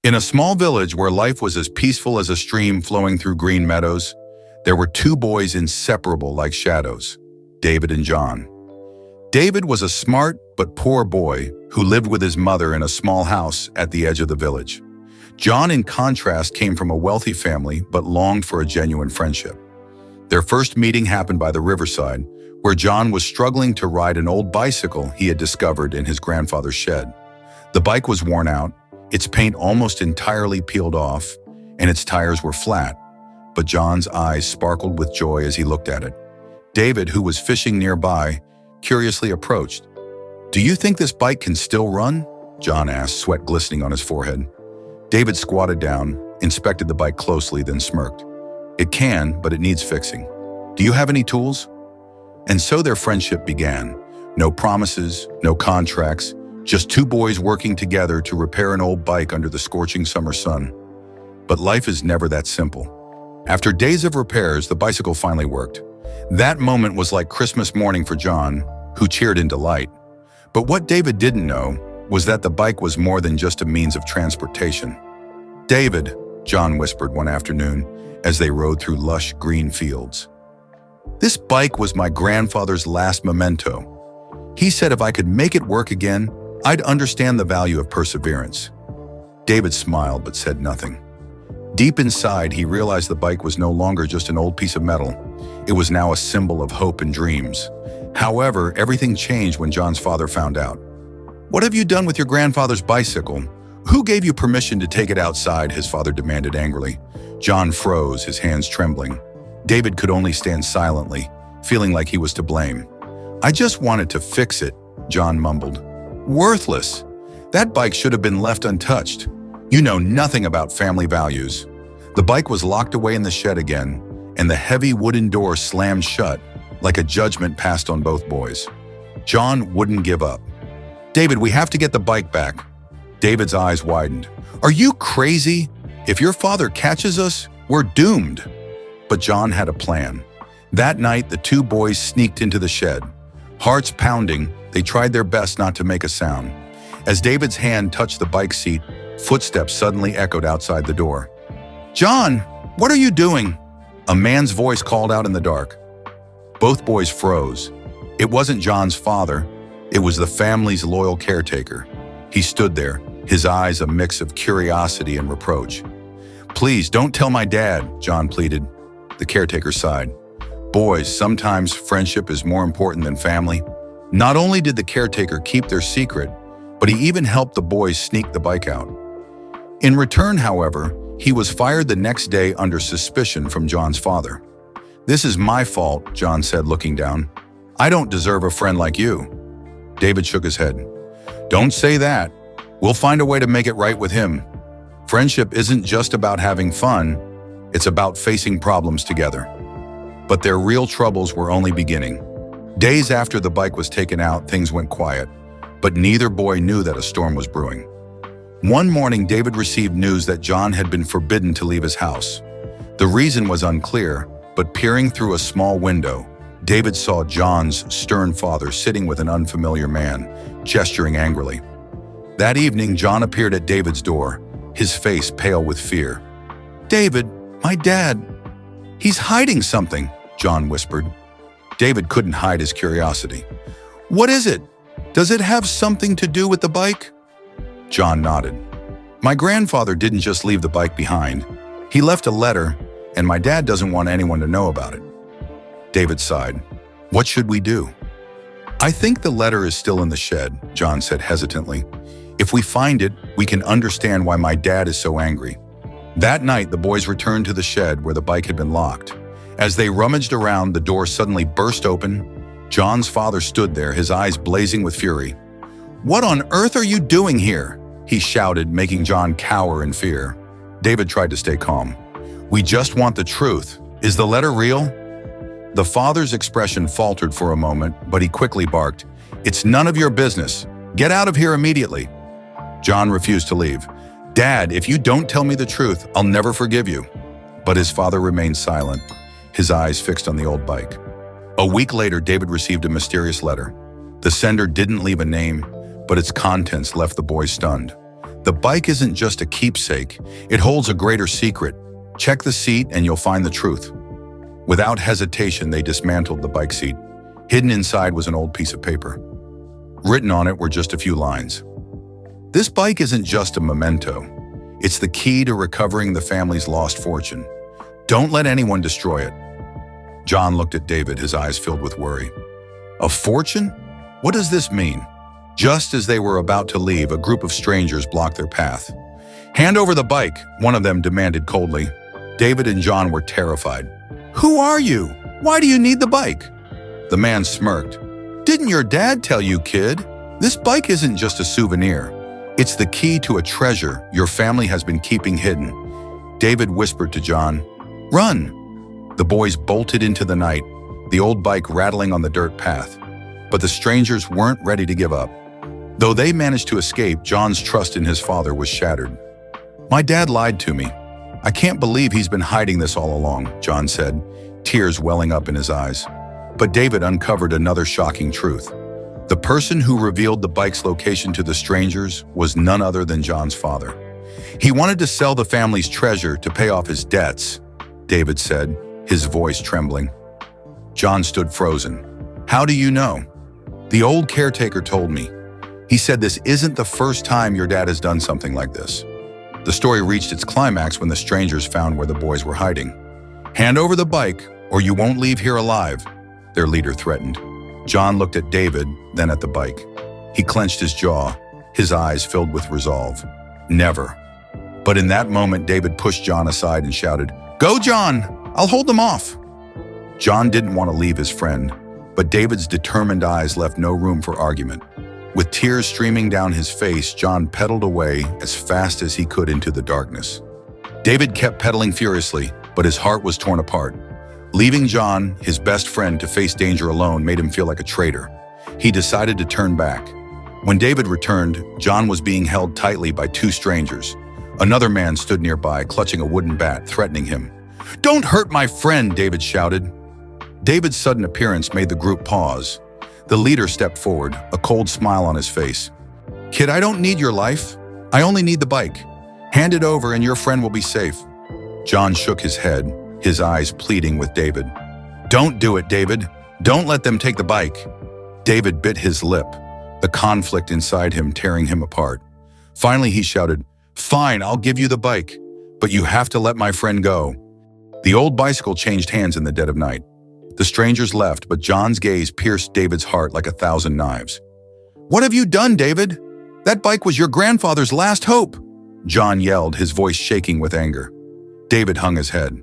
In a small village where life was as peaceful as a stream flowing through green meadows, there were two boys inseparable like shadows, David and John. David was a smart but poor boy who lived with his mother in a small house at the edge of the village. John, in contrast, came from a wealthy family but longed for a genuine friendship. Their first meeting happened by the riverside, where John was struggling to ride an old bicycle he had discovered in his grandfather's shed. The bike was worn out, its paint almost entirely peeled off, and its tires were flat, but John's eyes sparkled with joy as he looked at it. David, who was fishing nearby, curiously approached. "Do you think this bike can still run?" John asked, sweat glistening on his forehead. David squatted down, inspected the bike closely, then smirked. "It can, but it needs fixing. Do you have any tools?" And so their friendship began. No promises, no contracts, just two boys working together to repair an old bike under the scorching summer sun. But life is never that simple. After days of repairs, the bicycle finally worked. That moment was like Christmas morning for John, who cheered in delight. But what David didn't know was that the bike was more than just a means of transportation. "David," John whispered one afternoon as they rode through lush green fields. "This bike was my grandfather's last memento. He said if I could make it work again, I'd understand the value of perseverance." David smiled but said nothing. Deep inside, he realized the bike was no longer just an old piece of metal. It was now a symbol of hope and dreams. However, everything changed when John's father found out. "What have you done with your grandfather's bicycle? Who gave you permission to take it outside?" his father demanded angrily. John froze, his hands trembling. David could only stand silently, feeling like he was to blame. "I just wanted to fix it," John mumbled. "Worthless. That bike should have been left untouched. You know nothing about family values." The bike was locked away in the shed again, and the heavy wooden door slammed shut, like a judgment passed on both boys. John wouldn't give up. "David, we have to get the bike back." David's eyes widened. "Are you crazy? If your father catches us, we're doomed." But John had a plan. That night, the two boys sneaked into the shed. Hearts pounding, they tried their best not to make a sound. As David's hand touched the bike seat, footsteps suddenly echoed outside the door. "John, what are you doing?" A man's voice called out in the dark. Both boys froze. It wasn't John's father. It was the family's loyal caretaker. He stood there, his eyes a mix of curiosity and reproach. "Please, don't tell my dad," John pleaded. The caretaker sighed. "Boys, sometimes friendship is more important than family." Not only did the caretaker keep their secret, but he even helped the boys sneak the bike out. In return, however, he was fired the next day under suspicion from John's father. "This is my fault," John said, looking down. "I don't deserve a friend like you." David shook his head. "Don't say that. We'll find a way to make it right with him. Friendship isn't just about having fun, it's about facing problems together." But their real troubles were only beginning. Days after the bike was taken out, things went quiet, but neither boy knew that a storm was brewing. One morning, David received news that John had been forbidden to leave his house. The reason was unclear, but peering through a small window, David saw John's stern father sitting with an unfamiliar man, gesturing angrily. That evening, John appeared at David's door, his face pale with fear. "David, my dad, he's hiding something," John whispered. David couldn't hide his curiosity. "What is it? Does it have something to do with the bike?" John nodded. "My grandfather didn't just leave the bike behind. He left a letter, and my dad doesn't want anyone to know about it." David sighed. "What should we do?" "I think the letter is still in the shed," John said hesitantly. "If we find it, we can understand why my dad is so angry." That night, the boys returned to the shed where the bike had been locked. As they rummaged around, the door suddenly burst open. John's father stood there, his eyes blazing with fury. "What on earth are you doing here?" he shouted, making John cower in fear. David tried to stay calm. "We just want the truth. Is the letter real?" The father's expression faltered for a moment, but he quickly barked, "It's none of your business. Get out of here immediately." John refused to leave. "Dad, if you don't tell me the truth, I'll never forgive you." But his father remained silent, his eyes fixed on the old bike. A week later, David received a mysterious letter. The sender didn't leave a name, but its contents left the boys stunned. The bike isn't just a keepsake, it holds a greater secret. Check the seat and you'll find the truth. Without hesitation, they dismantled the bike seat. Hidden inside was an old piece of paper. Written on it were just a few lines. This bike isn't just a memento. It's the key to recovering the family's lost fortune. Don't let anyone destroy it. John looked at David, his eyes filled with worry. A fortune? What does this mean? Just as they were about to leave, a group of strangers blocked their path. Hand over the bike, one of them demanded coldly. David and John were terrified. Who are you? Why do you need the bike? The man smirked. Didn't your dad tell you, kid? This bike isn't just a souvenir. It's the key to a treasure your family has been keeping hidden. David whispered to John, Run! The boys bolted into the night, the old bike rattling on the dirt path. But the strangers weren't ready to give up. Though they managed to escape, John's trust in his father was shattered. My dad lied to me. I can't believe he's been hiding this all along, John said, tears welling up in his eyes. But David uncovered another shocking truth. The person who revealed the bike's location to the strangers was none other than John's father. He wanted to sell the family's treasure to pay off his debts, David said, his voice trembling. John stood frozen. How do you know? The old caretaker told me. He said this isn't the first time your dad has done something like this. The story reached its climax when the strangers found where the boys were hiding. Hand over the bike, or you won't leave here alive, their leader threatened. John looked at David, then at the bike. He clenched his jaw, his eyes filled with resolve. Never. But in that moment, David pushed John aside and shouted, Go, John! I'll hold them off! John didn't want to leave his friend, but David's determined eyes left no room for argument. With tears streaming down his face, John pedaled away as fast as he could into the darkness. David kept pedaling furiously, but his heart was torn apart. Leaving John, his best friend, to face danger alone made him feel like a traitor. He decided to turn back. When David returned, John was being held tightly by two strangers. Another man stood nearby, clutching a wooden bat, threatening him. Don't hurt my friend, David shouted. David's sudden appearance made the group pause. The leader stepped forward, a cold smile on his face. Kid, I don't need your life. I only need the bike. Hand it over and your friend will be safe. John shook his head, his eyes pleading with David. Don't do it, David. Don't let them take the bike. David bit his lip, the conflict inside him tearing him apart. Finally, he shouted, Fine, I'll give you the bike, but you have to let my friend go. The old bicycle changed hands in the dead of night. The strangers left, but John's gaze pierced David's heart like 1,000 knives. What have you done, David? That bike was your grandfather's last hope, John yelled, his voice shaking with anger. David hung his head.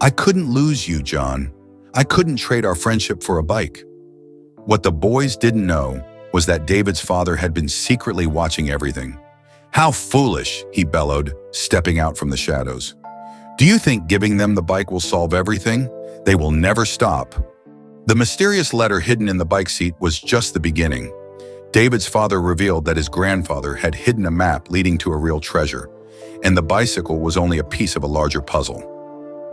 I couldn't lose you, John. I couldn't trade our friendship for a bike. What the boys didn't know was that David's father had been secretly watching everything. How foolish, he bellowed, stepping out from the shadows. Do you think giving them the bike will solve everything? They will never stop. The mysterious letter hidden in the bike seat was just the beginning. David's father revealed that his grandfather had hidden a map leading to a real treasure, and the bicycle was only a piece of a larger puzzle.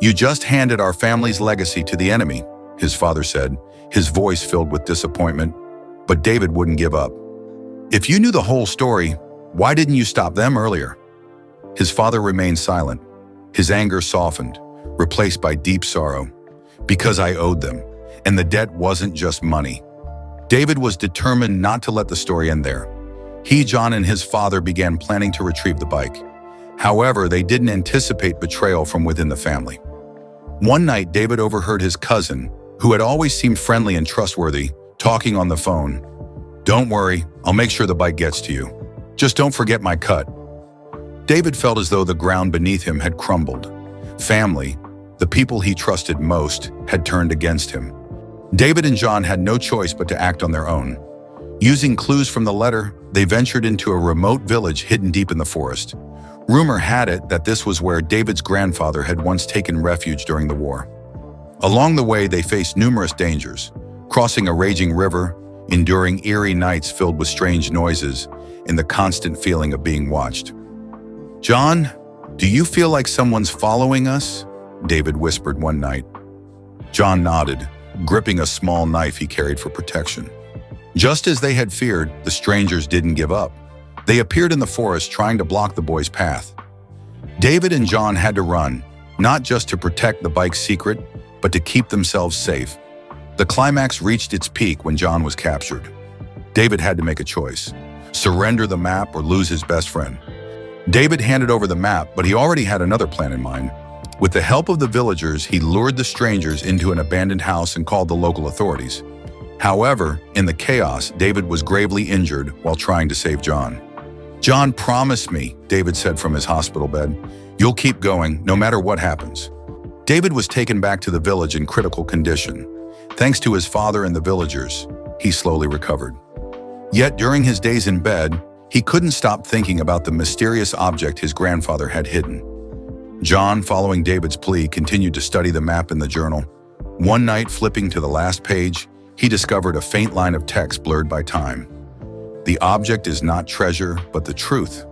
You just handed our family's legacy to the enemy, his father said, his voice filled with disappointment. But David wouldn't give up. If you knew the whole story, why didn't you stop them earlier? His father remained silent. His anger softened, replaced by deep sorrow. Because I owed them, and the debt wasn't just money. David was determined not to let the story end there. He, John, and his father began planning to retrieve the bike. However, they didn't anticipate betrayal from within the family. One night, David overheard his cousin, who had always seemed friendly and trustworthy, talking on the phone. Don't worry, I'll make sure the bike gets to you. Just don't forget my cut. David felt as though the ground beneath him had crumbled. Family, the people he trusted most, had turned against him. David and John had no choice but to act on their own. Using clues from the letter, they ventured into a remote village hidden deep in the forest. Rumor had it that this was where David's grandfather had once taken refuge during the war. Along the way, they faced numerous dangers, crossing a raging river, enduring eerie nights filled with strange noises, and the constant feeling of being watched. John, do you feel like someone's following us? David whispered one night. John nodded, gripping a small knife he carried for protection. Just as they had feared, the strangers didn't give up. They appeared in the forest trying to block the boy's path. David and John had to run, not just to protect the bike's secret, but to keep themselves safe. The climax reached its peak when John was captured. David had to make a choice: surrender the map or lose his best friend. David handed over the map, but he already had another plan in mind. With the help of the villagers, he lured the strangers into an abandoned house and called the local authorities. However, in the chaos, David was gravely injured while trying to save John. "John, promise me," David said from his hospital bed, "you'll keep going, no matter what happens." David was taken back to the village in critical condition. Thanks to his father and the villagers, he slowly recovered. Yet during his days in bed, he couldn't stop thinking about the mysterious object his grandfather had hidden. John, following David's plea, continued to study the map in the journal. One night, flipping to the last page, he discovered a faint line of text blurred by time. "The object is not treasure, but the truth."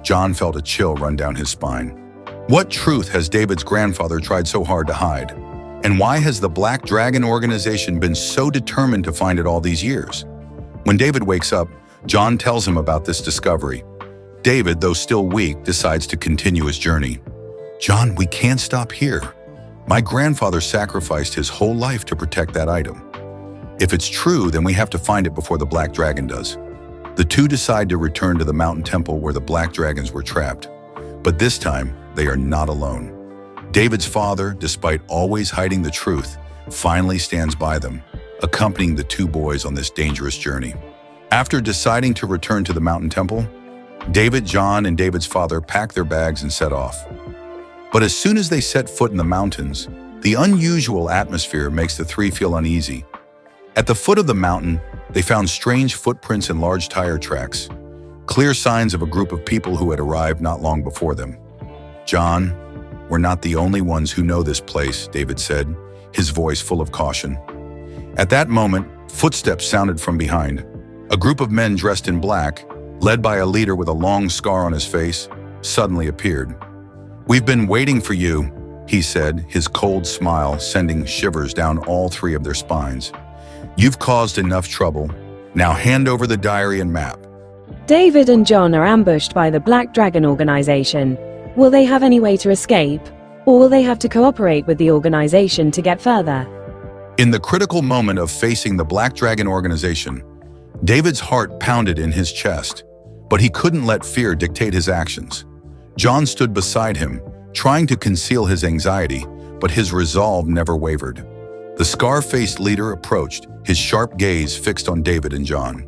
John felt a chill run down his spine. What truth has David's grandfather tried so hard to hide? And why has the Black Dragon organization been so determined to find it all these years? When David wakes up, John tells him about this discovery. David, though still weak, decides to continue his journey. "John, we can't stop here. My grandfather sacrificed his whole life to protect that item. If it's true, then we have to find it before the Black Dragon does." The two decide to return to the mountain temple where the Black Dragons were trapped. But this time, they are not alone. David's father, despite always hiding the truth, finally stands by them, accompanying the two boys on this dangerous journey. After deciding to return to the mountain temple, David, John, and David's father pack their bags and set off. But as soon as they set foot in the mountains, the unusual atmosphere makes the three feel uneasy. At the foot of the mountain, they found strange footprints and large tire tracks, clear signs of a group of people who had arrived not long before them. "John, we're not the only ones who know this place," David said, his voice full of caution. At that moment, footsteps sounded from behind. A group of men dressed in black, led by a leader with a long scar on his face, suddenly appeared. "We've been waiting for you," he said, his cold smile sending shivers down all three of their spines. "You've caused enough trouble. Now hand over the diary and map." David and John are ambushed by the Black Dragon organization. Will they have any way to escape? Or will they have to cooperate with the organization to get further? In the critical moment of facing the Black Dragon organization, David's heart pounded in his chest, but he couldn't let fear dictate his actions. John stood beside him, trying to conceal his anxiety, but his resolve never wavered. The scar-faced leader approached, his sharp gaze fixed on David and John.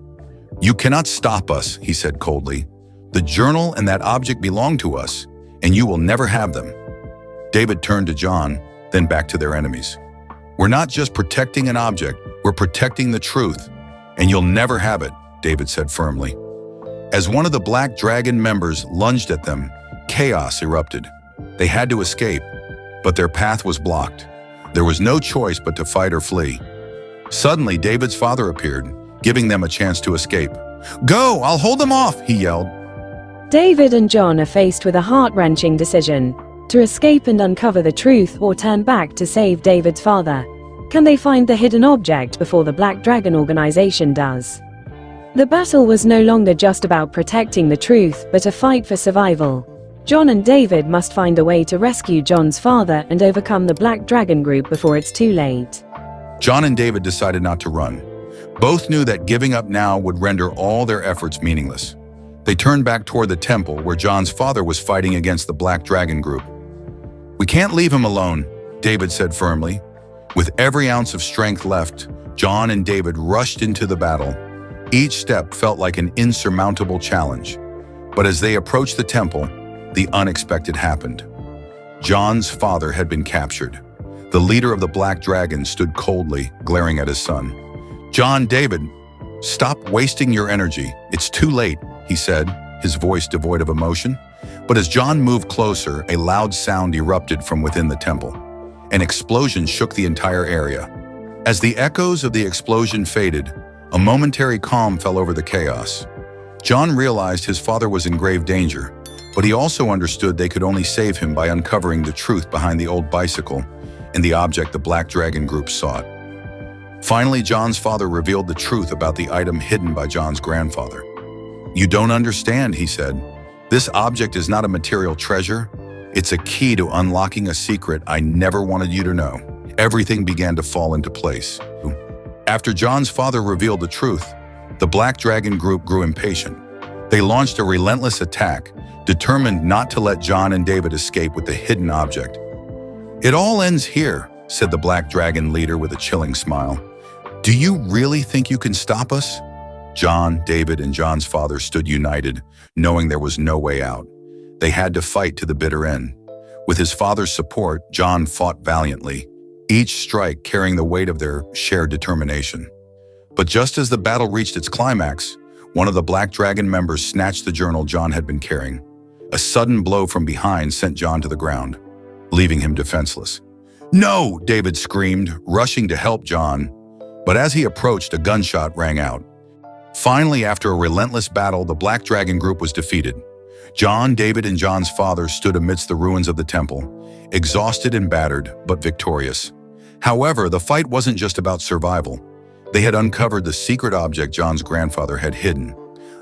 "You cannot stop us," he said coldly. "The journal and that object belong to us, and you will never have them." David turned to John, then back to their enemies. "We're not just protecting an object, we're protecting the truth, and you'll never have it," David said firmly. As one of the Black Dragon members lunged at them, chaos erupted. They had to escape, but their path was blocked. There was no choice but to fight or flee. Suddenly, David's father appeared, giving them a chance to escape. "Go, I'll hold them off," he yelled. David and John are faced with a heart-wrenching decision: to escape and uncover the truth or turn back to save David's father. Can they find the hidden object before the Black Dragon organization does? The battle was no longer just about protecting the truth, but a fight for survival. John and David must find a way to rescue John's father and overcome the Black Dragon group before it's too late. John and David decided not to run. Both knew that giving up now would render all their efforts meaningless. They turned back toward the temple where John's father was fighting against the Black Dragon group. "We can't leave him alone," David said firmly. With every ounce of strength left, John and David rushed into the battle. Each step felt like an insurmountable challenge. But as they approached the temple, the unexpected happened. John's father had been captured. The leader of the Black Dragon stood coldly, glaring at his son. "John, David, stop wasting your energy. It's too late," he said, his voice devoid of emotion. But as John moved closer, a loud sound erupted from within the temple. An explosion shook the entire area. As the echoes of the explosion faded, a momentary calm fell over the chaos. John realized his father was in grave danger, but he also understood they could only save him by uncovering the truth behind the old bicycle and the object the Black Dragon group sought. Finally, John's father revealed the truth about the item hidden by John's grandfather. "You don't understand," he said. "This object is not a material treasure. It's a key to unlocking a secret I never wanted you to know." Everything began to fall into place. After John's father revealed the truth, the Black Dragon group grew impatient. They launched a relentless attack, determined not to let John and David escape with the hidden object. "It all ends here," said the Black Dragon leader with a chilling smile. "Do you really think you can stop us?" John, David, and John's father stood united, knowing there was no way out. They had to fight to the bitter end. With his father's support, John fought valiantly, each strike carrying the weight of their shared determination. But just as the battle reached its climax, one of the Black Dragon members snatched the journal John had been carrying. A sudden blow from behind sent John to the ground, leaving him defenseless. "No!" David screamed, rushing to help John. But as he approached, a gunshot rang out. Finally, after a relentless battle, the Black Dragon group was defeated. John, David, and John's father stood amidst the ruins of the temple, exhausted and battered, but victorious. However, the fight wasn't just about survival. They had uncovered the secret object John's grandfather had hidden,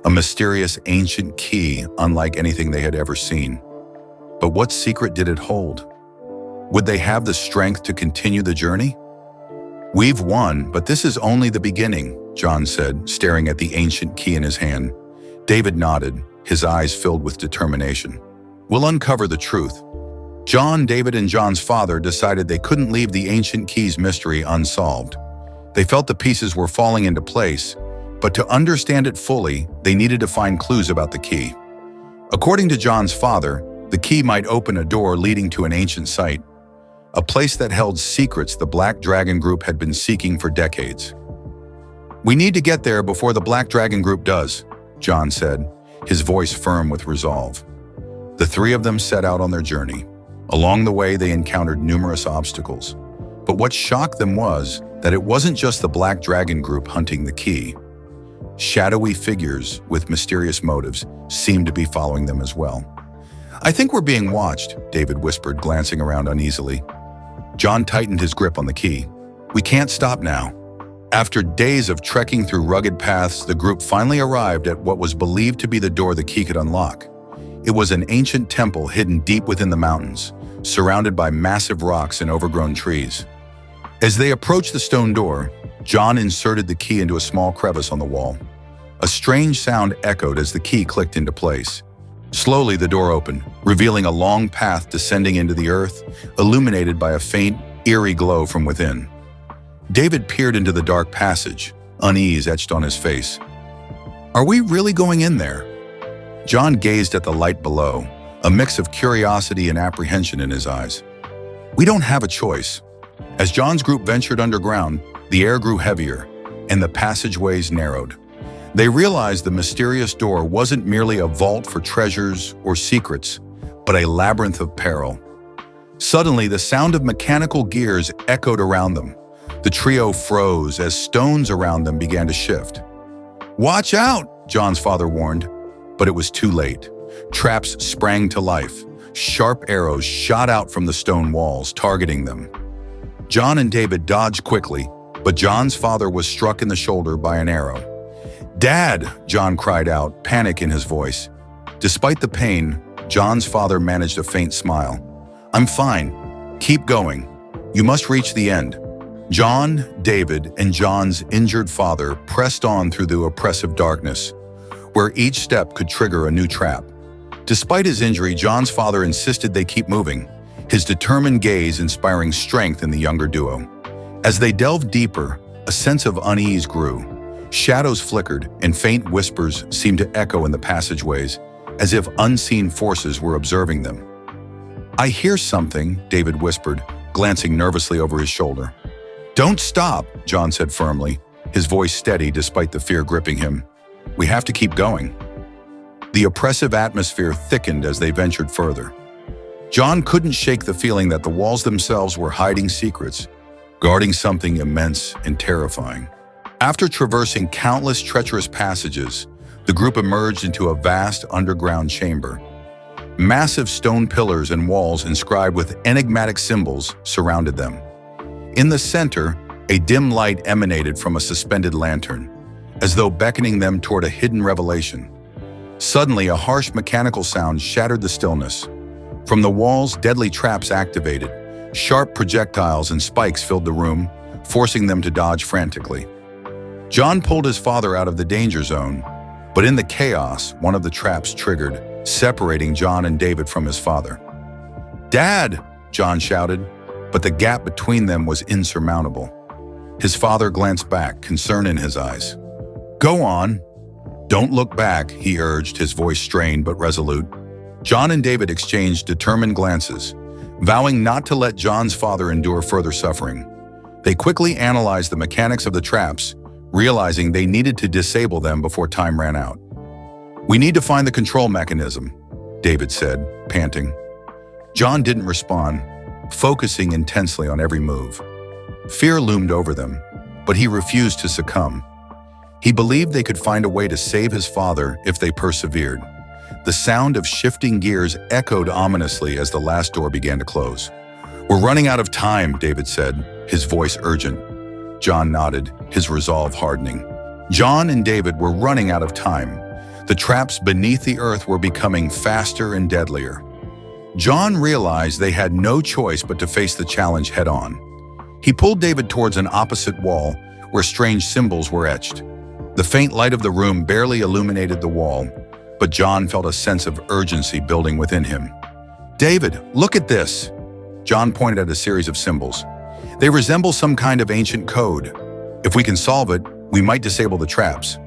a mysterious ancient key unlike anything they had ever seen. But what secret did it hold? Would they have the strength to continue the journey? "We've won, but this is only the beginning," John said, staring at the ancient key in his hand. David nodded, his eyes filled with determination. "We'll uncover the truth." John, David, and John's father decided they couldn't leave the ancient key's mystery unsolved. They felt the pieces were falling into place, but to understand it fully, they needed to find clues about the key. According to John's father, the key might open a door leading to an ancient site, a place that held secrets the Black Dragon group had been seeking for decades. "We need to get there before the Black Dragon group does," John said, his voice firm with resolve. The three of them set out on their journey. Along the way, they encountered numerous obstacles. But what shocked them was that it wasn't just the Black Dragon group hunting the key. Shadowy figures with mysterious motives seemed to be following them as well. "I think we're being watched," David whispered, glancing around uneasily. John tightened his grip on the key. "We can't stop now." After days of trekking through rugged paths, the group finally arrived at what was believed to be the door the key could unlock. It was an ancient temple hidden deep within the mountains, surrounded by massive rocks and overgrown trees. As they approached the stone door, John inserted the key into a small crevice on the wall. A strange sound echoed as the key clicked into place. Slowly, the door opened, revealing a long path descending into the earth, illuminated by a faint, eerie glow from within. David peered into the dark passage, unease etched on his face. "Are we really going in there?" John gazed at the light below, a mix of curiosity and apprehension in his eyes. "We don't have a choice." As John's group ventured underground, the air grew heavier, and the passageways narrowed. They realized the mysterious door wasn't merely a vault for treasures or secrets, but a labyrinth of peril. Suddenly, the sound of mechanical gears echoed around them. The trio froze as stones around them began to shift. "Watch out!" John's father warned, but it was too late. Traps sprang to life. Sharp arrows shot out from the stone walls, targeting them. John and David dodged quickly, but John's father was struck in the shoulder by an arrow. "Dad!" John cried out, panic in his voice. Despite the pain, John's father managed a faint smile. "I'm fine. Keep going. You must reach the end." John, David, and John's injured father pressed on through the oppressive darkness, where each step could trigger a new trap. Despite his injury, John's father insisted they keep moving, his determined gaze inspiring strength in the younger duo. As they delved deeper, a sense of unease grew. Shadows flickered, and faint whispers seemed to echo in the passageways, as if unseen forces were observing them. "I hear something," David whispered, glancing nervously over his shoulder. "Don't stop," John said firmly, his voice steady despite the fear gripping him. "We have to keep going." The oppressive atmosphere thickened as they ventured further. John couldn't shake the feeling that the walls themselves were hiding secrets, guarding something immense and terrifying. After traversing countless treacherous passages, the group emerged into a vast underground chamber. Massive stone pillars and walls inscribed with enigmatic symbols surrounded them. In the center, a dim light emanated from a suspended lantern, as though beckoning them toward a hidden revelation. Suddenly, a harsh mechanical sound shattered the stillness. From the walls, deadly traps activated. Sharp projectiles and spikes filled the room, forcing them to dodge frantically. John pulled his father out of the danger zone, but in the chaos, one of the traps triggered, separating John and David from his father. "Dad!" John shouted, but the gap between them was insurmountable. His father glanced back, concern in his eyes. "Go on. Don't look back," he urged, his voice strained but resolute. John and David exchanged determined glances, vowing not to let John's father endure further suffering. They quickly analyzed the mechanics of the traps, realizing they needed to disable them before time ran out. "We need to find the control mechanism," David said, panting. John didn't respond, focusing intensely on every move. Fear loomed over them, but he refused to succumb. He believed they could find a way to save his father if they persevered. The sound of shifting gears echoed ominously as the last door began to close. "We're running out of time," David said, his voice urgent. John nodded, his resolve hardening. John and David were running out of time. The traps beneath the earth were becoming faster and deadlier. John realized they had no choice but to face the challenge head-on. He pulled David towards an opposite wall where strange symbols were etched. The faint light of the room barely illuminated the wall, but John felt a sense of urgency building within him. "David, look at this!" John pointed at a series of symbols. "They resemble some kind of ancient code. If we can solve it, we might disable the traps."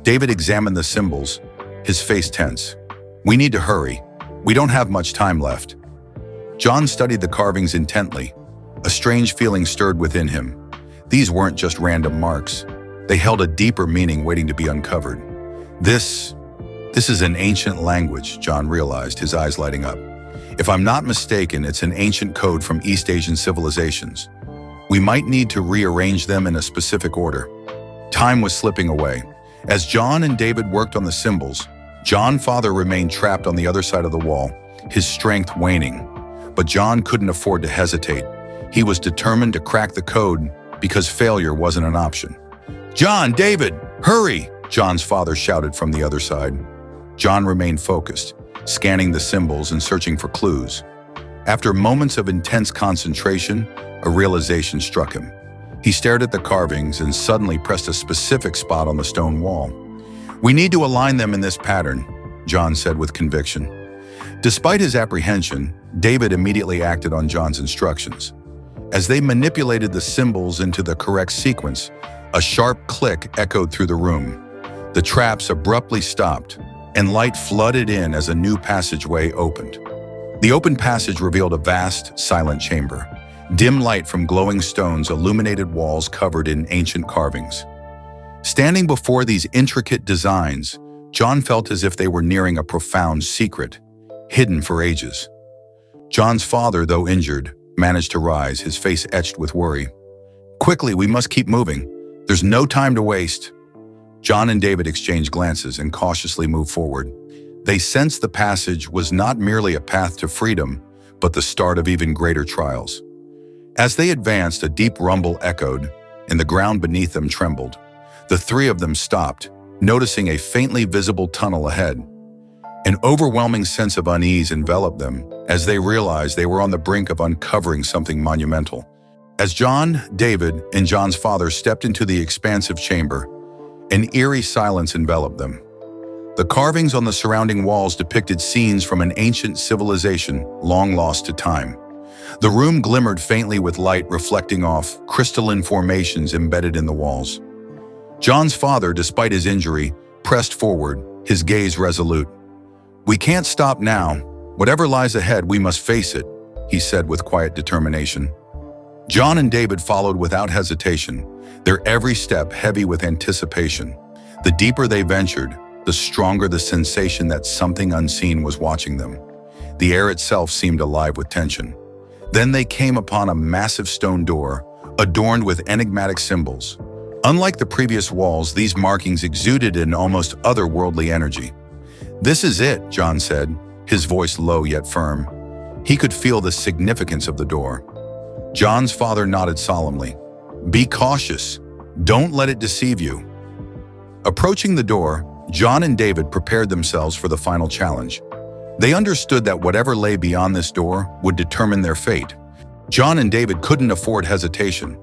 David examined the symbols, his face tense. "We need to hurry. We don't have much time left." John studied the carvings intently. A strange feeling stirred within him. These weren't just random marks. They held a deeper meaning waiting to be uncovered. This is an ancient language, John realized, his eyes lighting up. "If I'm not mistaken, it's an ancient code from East Asian civilizations. We might need to rearrange them in a specific order." Time was slipping away. As John and David worked on the symbols, John's father remained trapped on the other side of the wall, his strength waning. But John couldn't afford to hesitate. He was determined to crack the code because failure wasn't an option. "John, David, hurry!" John's father shouted from the other side. John remained focused, scanning the symbols and searching for clues. After moments of intense concentration, a realization struck him. He stared at the carvings and suddenly pressed a specific spot on the stone wall. "We need to align them in this pattern," John said with conviction. Despite his apprehension, David immediately acted on John's instructions. As they manipulated the symbols into the correct sequence, a sharp click echoed through the room. The traps abruptly stopped, and light flooded in as a new passageway opened. The open passage revealed a vast, silent chamber. Dim light from glowing stones illuminated walls covered in ancient carvings. Standing before these intricate designs, John felt as if they were nearing a profound secret, hidden for ages. John's father, though injured, managed to rise, his face etched with worry. "Quickly, we must keep moving. There's no time to waste." John and David exchanged glances and cautiously moved forward. They sensed the passage was not merely a path to freedom, but the start of even greater trials. As they advanced, a deep rumble echoed, and the ground beneath them trembled. The three of them stopped, noticing a faintly visible tunnel ahead. An overwhelming sense of unease enveloped them as they realized they were on the brink of uncovering something monumental. As John, David, and John's father stepped into the expansive chamber, an eerie silence enveloped them. The carvings on the surrounding walls depicted scenes from an ancient civilization long lost to time. The room glimmered faintly with light reflecting off crystalline formations embedded in the walls. John's father, despite his injury, pressed forward, his gaze resolute. "We can't stop now. Whatever lies ahead, we must face it," he said with quiet determination. John and David followed without hesitation, their every step heavy with anticipation. The deeper they ventured, the stronger the sensation that something unseen was watching them. The air itself seemed alive with tension. Then they came upon a massive stone door, adorned with enigmatic symbols. Unlike the previous walls, these markings exuded an almost otherworldly energy. "This is it," John said, his voice low yet firm. He could feel the significance of the door. John's father nodded solemnly. "Be cautious. Don't let it deceive you." Approaching the door, John and David prepared themselves for the final challenge. They understood that whatever lay beyond this door would determine their fate. John and David couldn't afford hesitation.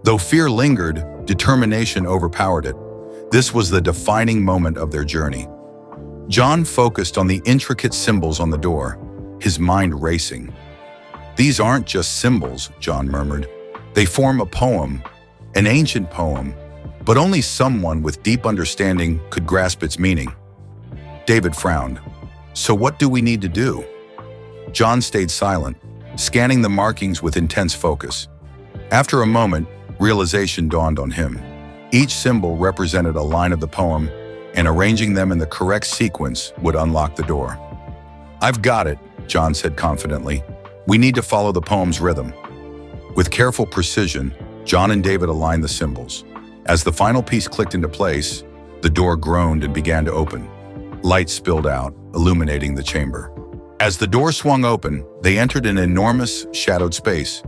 Though fear lingered, determination overpowered it. This was the defining moment of their journey. John focused on the intricate symbols on the door, his mind racing. "These aren't just symbols," John murmured. "They form a poem, an ancient poem, but only someone with deep understanding could grasp its meaning." David frowned. "So what do we need to do?" John stayed silent, scanning the markings with intense focus. After a moment, realization dawned on him. Each symbol represented a line of the poem, and arranging them in the correct sequence would unlock the door. "I've got it," John said confidently. "We need to follow the poem's rhythm." With careful precision, John and David aligned the symbols. As the final piece clicked into place, the door groaned and began to open. Light spilled out, illuminating the chamber. As the door swung open, they entered an enormous, shadowed space.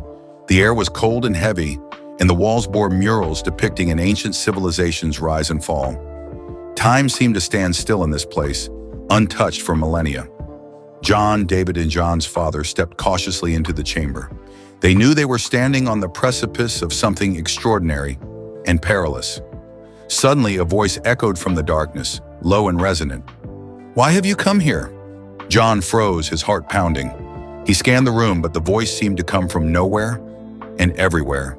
The air was cold and heavy, and the walls bore murals depicting an ancient civilization's rise and fall. Time seemed to stand still in this place, untouched for millennia. John, David, and John's father stepped cautiously into the chamber. They knew they were standing on the precipice of something extraordinary and perilous. Suddenly, a voice echoed from the darkness, low and resonant. "Why have you come here?" John froze, his heart pounding. He scanned the room, but the voice seemed to come from nowhere and everywhere.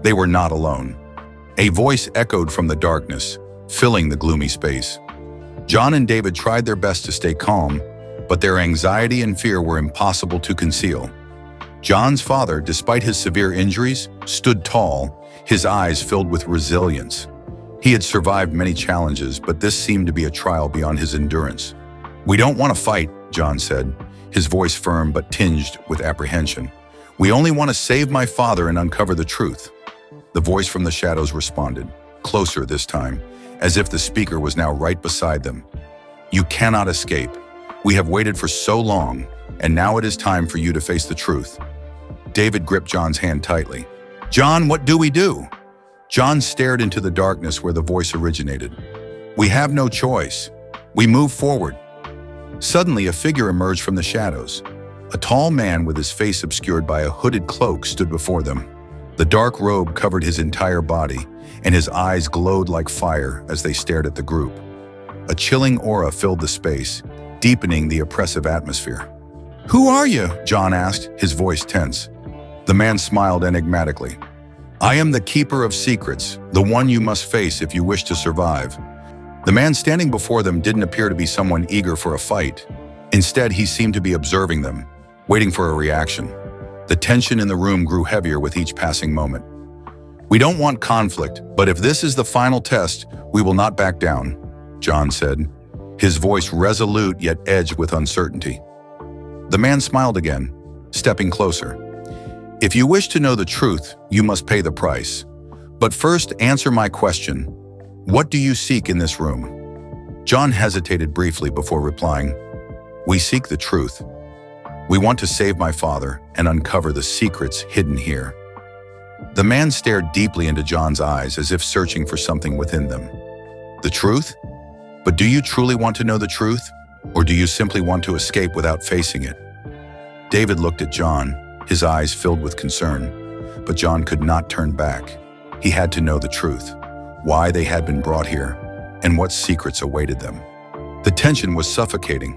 They were not alone. A voice echoed from the darkness, filling the gloomy space. John and David tried their best to stay calm, but their anxiety and fear were impossible to conceal. John's father, despite his severe injuries, stood tall, his eyes filled with resilience. He had survived many challenges, but this seemed to be a trial beyond his endurance. "We don't want to fight," John said, his voice firm but tinged with apprehension. "We only want to save my father and uncover the truth." The voice from the shadows responded, closer this time, as if the speaker was now right beside them. "You cannot escape. We have waited for so long, and now it is time for you to face the truth." David gripped John's hand tightly. "John, what do we do?" John stared into the darkness where the voice originated. "We have no choice. We move forward." Suddenly, a figure emerged from the shadows. A tall man with his face obscured by a hooded cloak stood before them. The dark robe covered his entire body, and his eyes glowed like fire as they stared at the group. A chilling aura filled the space, deepening the oppressive atmosphere. "Who are you?" John asked, his voice tense. The man smiled enigmatically. "I am the keeper of secrets, the one you must face if you wish to survive." The man standing before them didn't appear to be someone eager for a fight. Instead, he seemed to be observing them, waiting for a reaction. The tension in the room grew heavier with each passing moment. "We don't want conflict, but if this is the final test, we will not back down," John said, his voice resolute yet edged with uncertainty. The man smiled again, stepping closer. "If you wish to know the truth, you must pay the price. But first, answer my question. What do you seek in this room?" John hesitated briefly before replying, "We seek the truth. We want to save my father and uncover the secrets hidden here." The man stared deeply into John's eyes as if searching for something within them. "The truth? But do you truly want to know the truth? Or do you simply want to escape without facing it?" David looked at John, his eyes filled with concern. But John could not turn back. He had to know the truth, why they had been brought here, and what secrets awaited them. The tension was suffocating.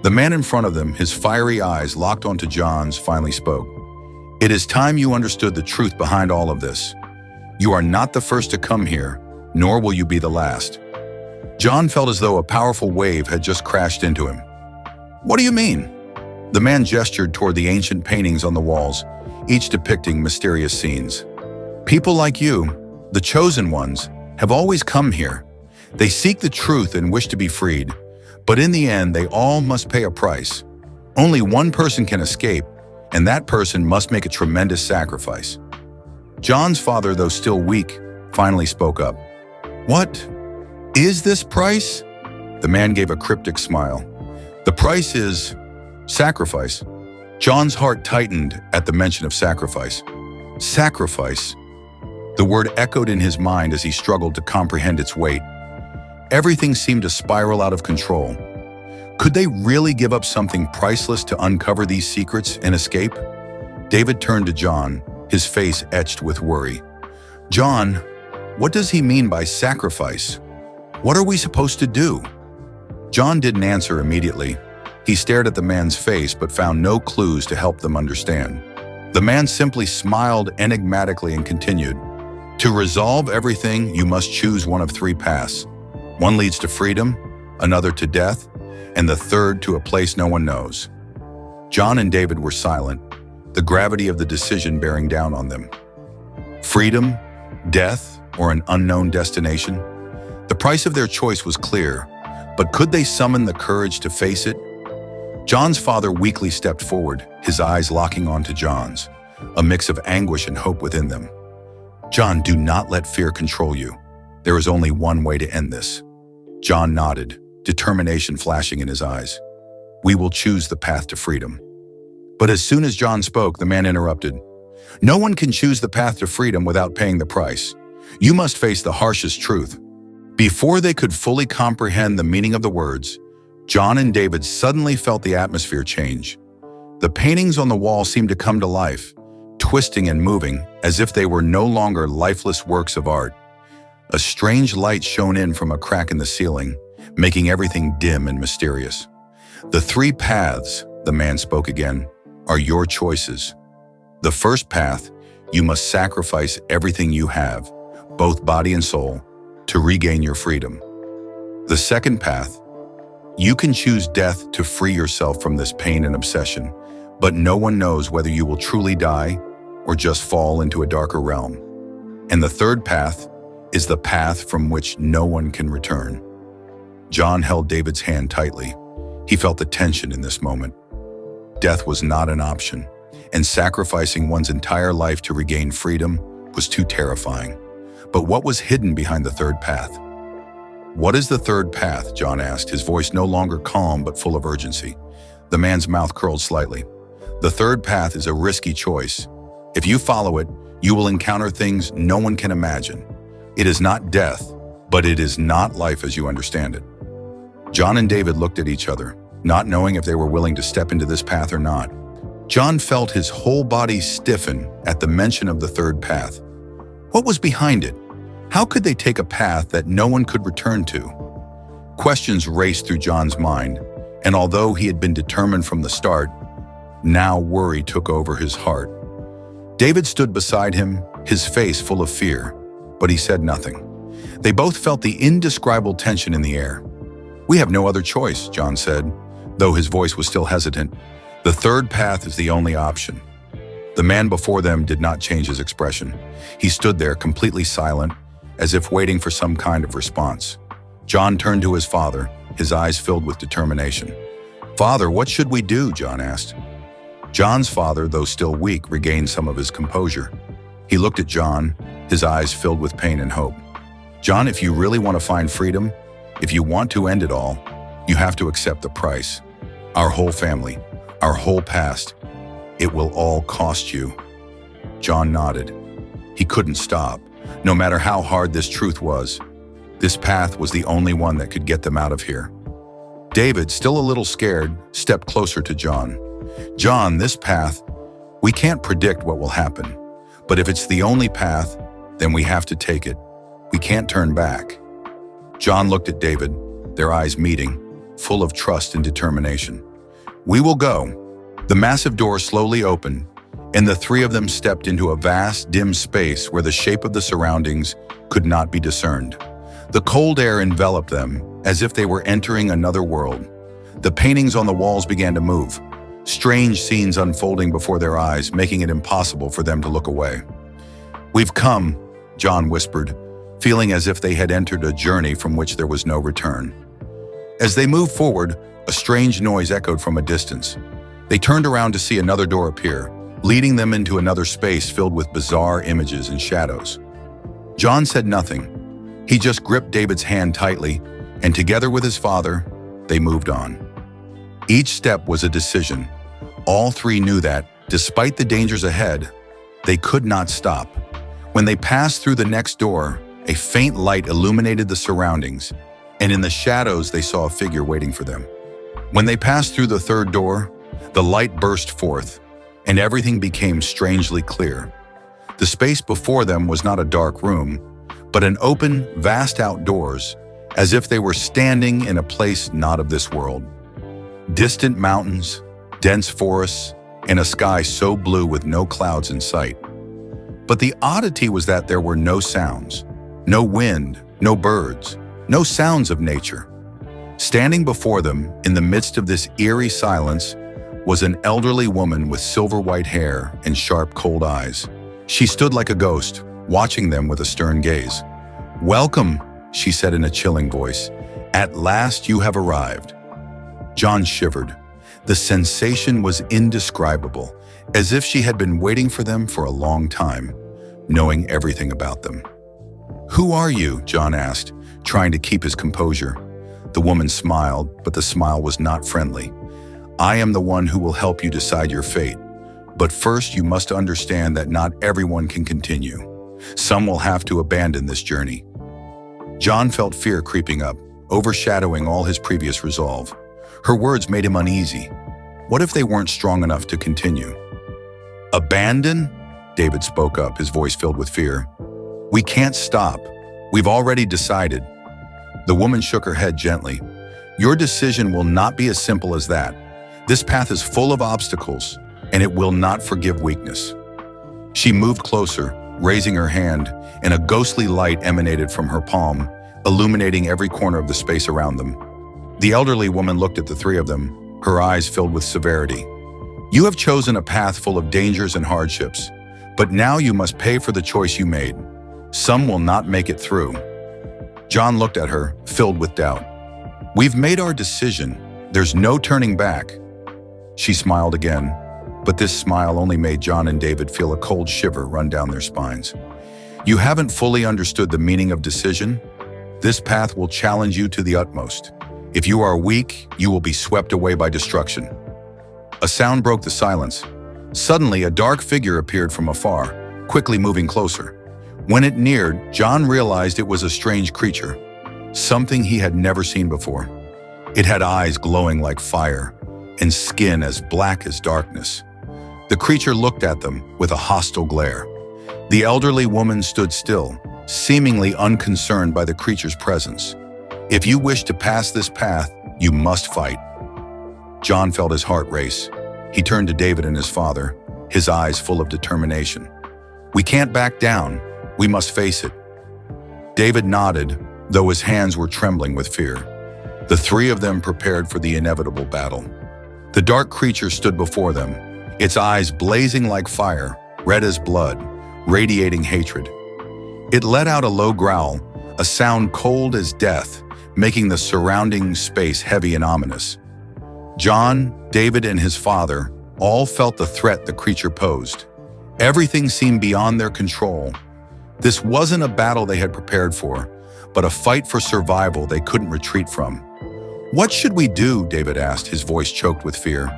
The man in front of them, his fiery eyes locked onto John's, finally spoke. "It is time you understood the truth behind all of this. You are not the first to come here, nor will you be the last." John felt as though a powerful wave had just crashed into him. "What do you mean?" The man gestured toward the ancient paintings on the walls, each depicting mysterious scenes. "People like you, the chosen ones, have always come here. They seek the truth and wish to be freed. But in the end, they all must pay a price. Only one person can escape, and that person must make a tremendous sacrifice." John's father, though still weak, finally spoke up. "What is this price?" The man gave a cryptic smile. "The price is sacrifice." John's heart tightened at the mention of sacrifice. Sacrifice. The word echoed in his mind as he struggled to comprehend its weight. Everything seemed to spiral out of control. Could they really give up something priceless to uncover these secrets and escape? David turned to John, his face etched with worry. "John, what does he mean by sacrifice? What are we supposed to do?" John didn't answer immediately. He stared at the man's face but found no clues to help them understand. The man simply smiled enigmatically and continued, "To resolve everything, you must choose one of three paths. One leads to freedom, another to death, and the third to a place no one knows." John and David were silent, the gravity of the decision bearing down on them. Freedom, death, or an unknown destination? The price of their choice was clear, but could they summon the courage to face it? John's father weakly stepped forward, his eyes locking onto John's, a mix of anguish and hope within them. "John, do not let fear control you. There is only one way to end this." John nodded, determination flashing in his eyes. "We will choose the path to freedom." But as soon as John spoke, the man interrupted. "No one can choose the path to freedom without paying the price. You must face the harshest truth." Before they could fully comprehend the meaning of the words, John and David suddenly felt the atmosphere change. The paintings on the wall seemed to come to life, twisting and moving as if they were no longer lifeless works of art. A strange light shone in from a crack in the ceiling, making everything dim and mysterious. "The three paths," the man spoke again, "are your choices. The first path, you must sacrifice everything you have, both body and soul, to regain your freedom. The second path, you can choose death to free yourself from this pain and obsession, but no one knows whether you will truly die or just fall into a darker realm. And the third path is the path from which no one can return." John held David's hand tightly. He felt the tension in this moment. Death was not an option, and sacrificing one's entire life to regain freedom was too terrifying. But what was hidden behind the third path? "What is the third path?" John asked, his voice no longer calm but full of urgency. The man's mouth curled slightly. "The third path is a risky choice. If you follow it, you will encounter things no one can imagine. It is not death, but it is not life as you understand it." John and David looked at each other, not knowing if they were willing to step into this path or not. John felt his whole body stiffen at the mention of the third path. What was behind it? How could they take a path that no one could return to? Questions raced through John's mind, and although he had been determined from the start, now worry took over his heart. David stood beside him, his face full of fear, but he said nothing. They both felt the indescribable tension in the air. "We have no other choice," John said, though his voice was still hesitant. "The third path is the only option." The man before them did not change his expression. He stood there completely silent, as if waiting for some kind of response. John turned to his father, his eyes filled with determination. "Father, what should we do?" John asked. John's father, though still weak, regained some of his composure. He looked at John, his eyes filled with pain and hope. "John, if you really want to find freedom, if you want to end it all, you have to accept the price. Our whole family, our whole past, it will all cost you." John nodded. He couldn't stop. No matter how hard this truth was, this path was the only one that could get them out of here. David, still a little scared, stepped closer to John. "John, this path, we can't predict what will happen. But if it's the only path, then we have to take it. We can't turn back." John looked at David, their eyes meeting, full of trust and determination. "We will go." The massive door slowly opened, and the three of them stepped into a vast, dim space where the shape of the surroundings could not be discerned. The cold air enveloped them, as if they were entering another world. The paintings on the walls began to move, strange scenes unfolding before their eyes, making it impossible for them to look away. "We've come," John whispered, feeling as if they had entered a journey from which there was no return. As they moved forward, a strange noise echoed from a distance. They turned around to see another door appear, leading them into another space filled with bizarre images and shadows. John said nothing. He just gripped David's hand tightly, and together with his father, they moved on. Each step was a decision. All three knew that, despite the dangers ahead, they could not stop. When they passed through the next door, a faint light illuminated the surroundings, and in the shadows they saw a figure waiting for them. When they passed through the third door, the light burst forth, and everything became strangely clear. The space before them was not a dark room, but an open, vast outdoors, as if they were standing in a place not of this world. Distant mountains, dense forests, and a sky so blue with no clouds in sight. But the oddity was that there were no sounds, no wind, no birds, no sounds of nature. Standing before them, in the midst of this eerie silence, was an elderly woman with silver white hair and sharp, cold eyes. She stood like a ghost, watching them with a stern gaze. "Welcome," she said in a chilling voice. "At last you have arrived." John shivered. The sensation was indescribable, as if she had been waiting for them for a long time, knowing everything about them. "Who are you?" John asked, trying to keep his composure. The woman smiled, but the smile was not friendly. "I am the one who will help you decide your fate. But first you must understand that not everyone can continue. Some will have to abandon this journey." John felt fear creeping up, overshadowing all his previous resolve. Her words made him uneasy. What if they weren't strong enough to continue? "Abandon?" David spoke up, his voice filled with fear. "We can't stop. We've already decided." The woman shook her head gently. "Your decision will not be as simple as that. This path is full of obstacles, and it will not forgive weakness." She moved closer, raising her hand, and a ghostly light emanated from her palm, illuminating every corner of the space around them. The elderly woman looked at the three of them, her eyes filled with severity. "You have chosen a path full of dangers and hardships, but now you must pay for the choice you made. Some will not make it through." John looked at her, filled with doubt. "We've made our decision. There's no turning back." She smiled again, but this smile only made John and David feel a cold shiver run down their spines. "You haven't fully understood the meaning of decision. This path will challenge you to the utmost. If you are weak, you will be swept away by destruction." A sound broke the silence. Suddenly, a dark figure appeared from afar, quickly moving closer. When it neared, John realized it was a strange creature, something he had never seen before. It had eyes glowing like fire and skin as black as darkness. The creature looked at them with a hostile glare. The elderly woman stood still, seemingly unconcerned by the creature's presence. "If you wish to pass this path, you must fight." John felt his heart race. He turned to David and his father, his eyes full of determination. "We can't back down. We must face it." David nodded, though his hands were trembling with fear. The three of them prepared for the inevitable battle. The dark creature stood before them, its eyes blazing like fire, red as blood, radiating hatred. It let out a low growl, a sound cold as death, making the surrounding space heavy and ominous. John, David, and his father all felt the threat the creature posed. Everything seemed beyond their control. This wasn't a battle they had prepared for, but a fight for survival they couldn't retreat from. "What should we do?" David asked, his voice choked with fear.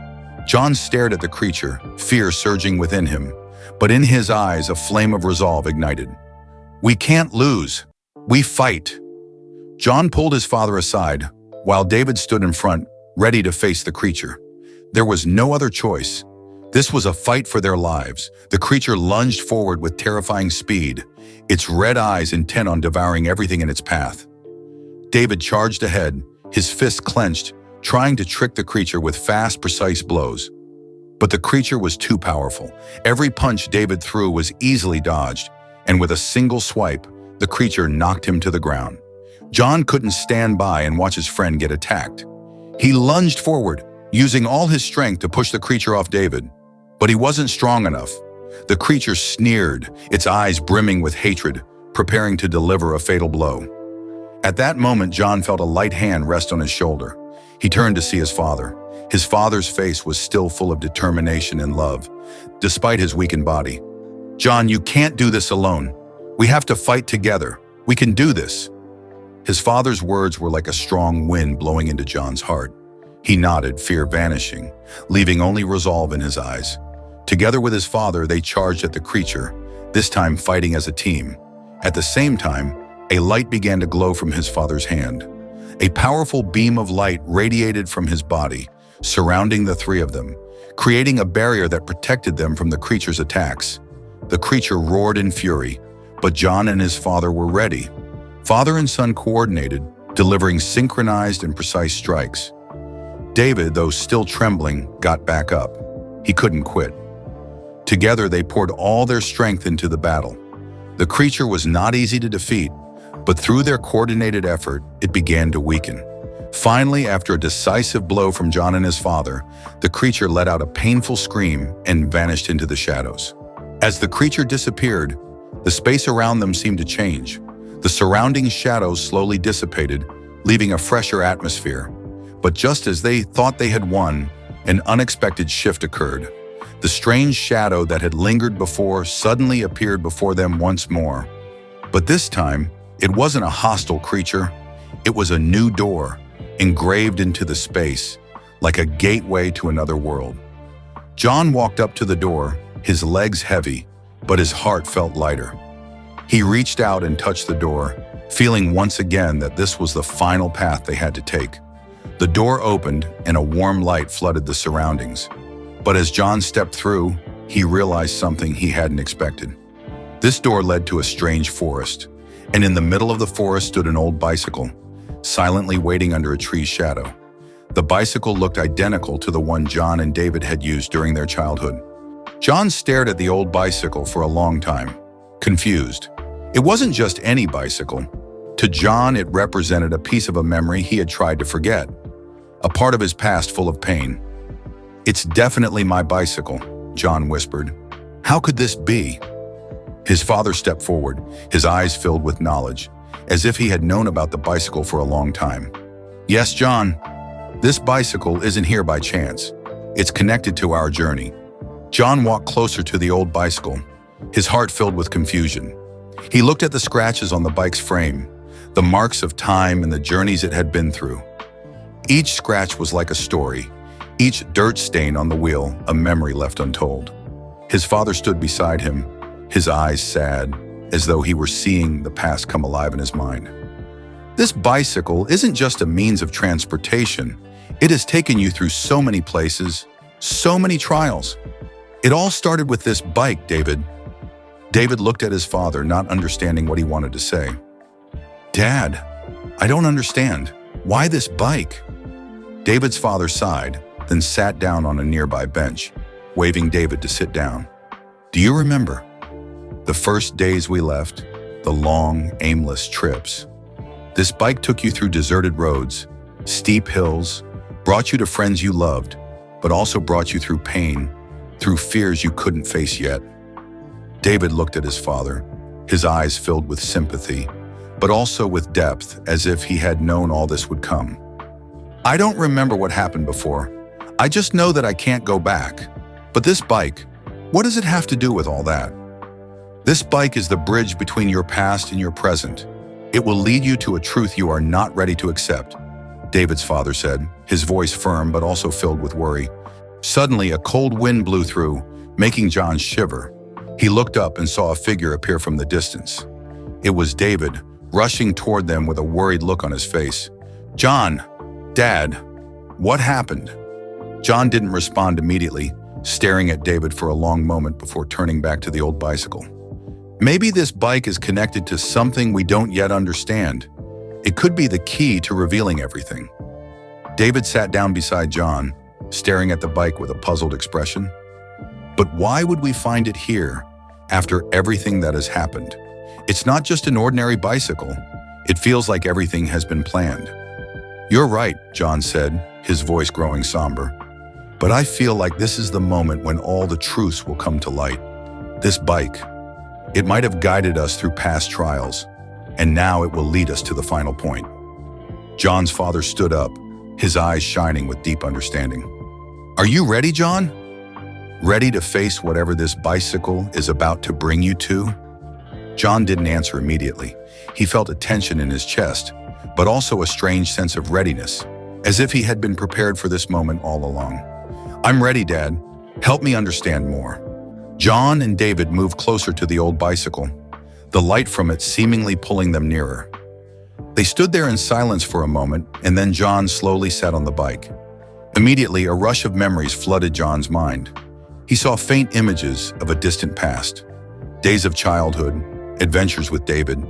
John stared at the creature, fear surging within him, but in his eyes a flame of resolve ignited. "We can't lose. We fight." John pulled his father aside, while David stood in front, ready to face the creature. There was no other choice. This was a fight for their lives. The creature lunged forward with terrifying speed, its red eyes intent on devouring everything in its path. David charged ahead, his fists clenched, trying to trick the creature with fast, precise blows. But the creature was too powerful. Every punch David threw was easily dodged, and with a single swipe, the creature knocked him to the ground. John couldn't stand by and watch his friend get attacked. He lunged forward, using all his strength to push the creature off David. But he wasn't strong enough. The creature sneered, its eyes brimming with hatred, preparing to deliver a fatal blow. At that moment, John felt a light hand rest on his shoulder. He turned to see his father. His father's face was still full of determination and love, despite his weakened body. "John, you can't do this alone. We have to fight together. We can do this." His father's words were like a strong wind blowing into John's heart. He nodded, fear vanishing, leaving only resolve in his eyes. Together with his father, they charged at the creature, this time fighting as a team. At the same time, a light began to glow from his father's hand. A powerful beam of light radiated from his body, surrounding the three of them, creating a barrier that protected them from the creature's attacks. The creature roared in fury, but John and his father were ready. Father and son coordinated, delivering synchronized and precise strikes. David, though still trembling, got back up. He couldn't quit. Together, they poured all their strength into the battle. The creature was not easy to defeat, but through their coordinated effort, it began to weaken. Finally, after a decisive blow from John and his father, the creature let out a painful scream and vanished into the shadows. As the creature disappeared, the space around them seemed to change. The surrounding shadows slowly dissipated, leaving a fresher atmosphere. But just as they thought they had won, an unexpected shift occurred. The strange shadow that had lingered before suddenly appeared before them once more. But this time, it wasn't a hostile creature. It was a new door, engraved into the space, like a gateway to another world. John walked up to the door, his legs heavy, but his heart felt lighter. He reached out and touched the door, feeling once again that this was the final path they had to take. The door opened and a warm light flooded the surroundings. But as John stepped through, he realized something he hadn't expected. This door led to a strange forest, and in the middle of the forest stood an old bicycle, silently waiting under a tree's shadow. The bicycle looked identical to the one John and David had used during their childhood. John stared at the old bicycle for a long time, confused. It wasn't just any bicycle. To John, it represented a piece of a memory he had tried to forget, a part of his past full of pain. "It's definitely my bicycle," John whispered. "How could this be?" His father stepped forward, his eyes filled with knowledge, as if he had known about the bicycle for a long time. "Yes, John, this bicycle isn't here by chance. It's connected to our journey." John walked closer to the old bicycle, his heart filled with confusion. He looked at the scratches on the bike's frame, the marks of time and the journeys it had been through. Each scratch was like a story, each dirt stain on the wheel a memory left untold. His father stood beside him, his eyes sad, as though he were seeing the past come alive in his mind. "This bicycle isn't just a means of transportation. It has taken you through so many places, so many trials. It all started with this bike, David." David looked at his father, not understanding what he wanted to say. "Dad, I don't understand. Why this bike?" David's father sighed, then sat down on a nearby bench, waving David to sit down. "Do you remember the first days we left, the long, aimless trips? This bike took you through deserted roads, steep hills, brought you to friends you loved, but also brought you through pain, through fears you couldn't face yet." David looked at his father, his eyes filled with sympathy, but also with depth, as if he had known all this would come. "I don't remember what happened before. I just know that I can't go back. But this bike, what does it have to do with all that? This bike is the bridge between your past and your present. It will lead you to a truth you are not ready to accept," David's father said, his voice firm but also filled with worry. Suddenly, a cold wind blew through, making John shiver. He looked up and saw a figure appear from the distance. It was David, rushing toward them with a worried look on his face. "John, Dad, what happened?" John didn't respond immediately, staring at David for a long moment before turning back to the old bicycle. "Maybe this bike is connected to something we don't yet understand. It could be the key to revealing everything." David sat down beside John, staring at the bike with a puzzled expression. "But why would we find it here, after everything that has happened? It's not just an ordinary bicycle. It feels like everything has been planned." "You're right," John said, his voice growing somber. "But I feel like this is the moment when all the truths will come to light. This bike, it might have guided us through past trials, and now it will lead us to the final point." John's father stood up, his eyes shining with deep understanding. "Are you ready, John? Ready to face whatever this bicycle is about to bring you to?" John didn't answer immediately. He felt a tension in his chest, but also a strange sense of readiness, as if he had been prepared for this moment all along. "I'm ready, Dad. Help me understand more." John and David moved closer to the old bicycle, the light from it seemingly pulling them nearer. They stood there in silence for a moment, and then John slowly sat on the bike. Immediately, a rush of memories flooded John's mind. He saw faint images of a distant past, days of childhood, adventures with David,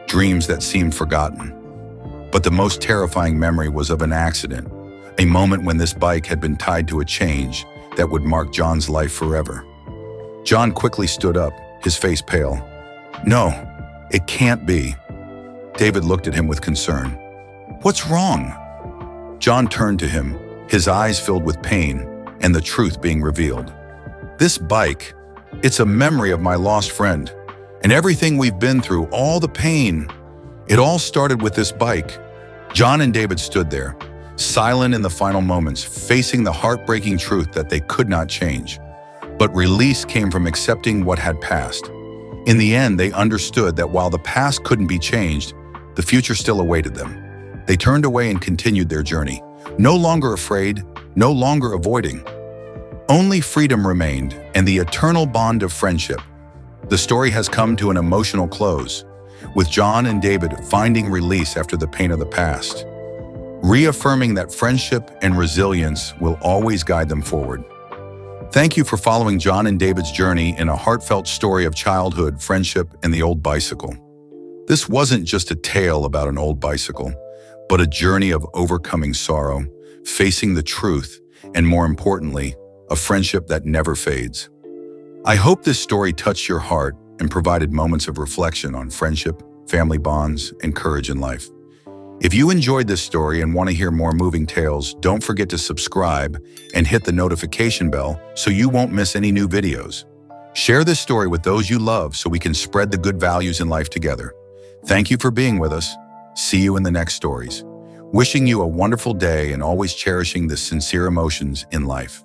dreams that seemed forgotten. But the most terrifying memory was of an accident, a moment when this bike had been tied to a change that would mark John's life forever. John quickly stood up, his face pale. "No, it can't be." David looked at him with concern. "What's wrong?" John turned to him, his eyes filled with pain and the truth being revealed. "This bike, it's a memory of my lost friend, and everything we've been through, all the pain, it all started with this bike." John and David stood there, silent in the final moments, facing the heartbreaking truth that they could not change. But release came from accepting what had passed. In the end, they understood that while the past couldn't be changed, the future still awaited them. They turned away and continued their journey, no longer afraid, no longer avoiding. Only freedom remained and the eternal bond of friendship. The story has come to an emotional close, with John and David finding release after the pain of the past, reaffirming that friendship and resilience will always guide them forward. Thank you for following John and David's journey in a heartfelt story of childhood, friendship, and the old bicycle. This wasn't just a tale about an old bicycle, but a journey of overcoming sorrow, facing the truth, and more importantly, a friendship that never fades. I hope this story touched your heart and provided moments of reflection on friendship, family bonds, and courage in life. If you enjoyed this story and want to hear more moving tales, don't forget to subscribe and hit the notification bell so you won't miss any new videos. Share this story with those you love so we can spread the good values in life together. Thank you for being with us. See you in the next stories. Wishing you a wonderful day and always cherishing the sincere emotions in life.